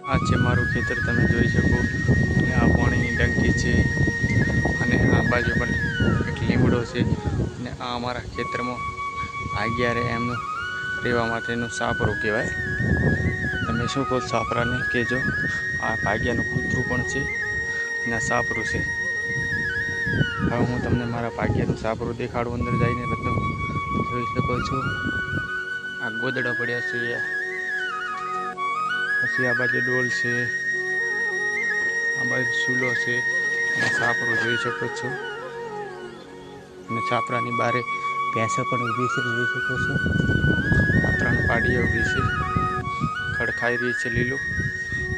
આ છે મારું ખેતર, તમે જોઈ શકો. આ પાણીની ટંકી છે અને આ બાજુ પણ એક લીમડો છે. અને આ અમારા ખેતરમાં ભાગ્યા રે એમનું રહેવા માટેનું સાપરું કહેવાય. તમે શું કહો સાપરાને કહેજો. આ ભાગ્યાનું કૂતરું પણ છે અને આ સાપરું છે. હવે હું તમને મારા ભાગ્યાનું સાપરું દેખાડું. અંદર જઈને બધું જોઈ શકો છો. આ ગોદડા પડ્યા છે, પછી આ બાજુ ડોલ છે, આ બાજુ ચૂલો છે અને સાપરું જોઈ શકો છો. અને છાપરાની બારે ભેંસો પણ ઊભી છે, જોઈ શકો છો. આ 3 પાડીઓ ઊભી છે, ખડ ખાઈ રહી છે લીલું.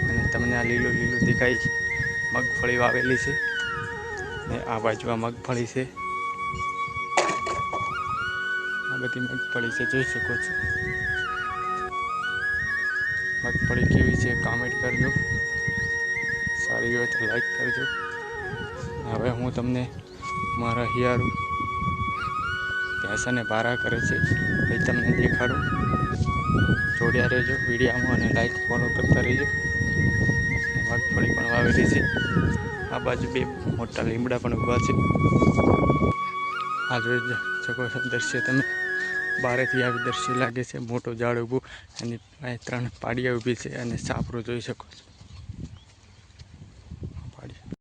અને તમને આ લીલું લીલું દેખાય છે. મગફળી વાવેલી છે અને આ બાજુ આ મગફળી છે. આ બધી મગફળી છે, જોઈ શકો છો. મગફળી કેવી છે કામેન્ટ કરજો. સારી હોય તો લાઈક કરજો. હવે હું તમને મારા હિયારું ભેંસાને ભારા કરે છે એ તમને દેખાડું. જોડ્યા રહેજો વિડીયામાં અને લાઈક ફોલો કરતા રહેજો. મગફળી પણ વાવેલી છે. આ બાજુ 2 મોટા લીમડા પણ ઊભા છે. આ જોઈ શકો છો દ્રશ્ય તમે. બારેથી આવી દ્રશ્ય લાગે છે. મોટું ઝાડ ઊભું, એની 3 પાડીયા ઊભી છે અને સાપરું જોઈ શકો છો.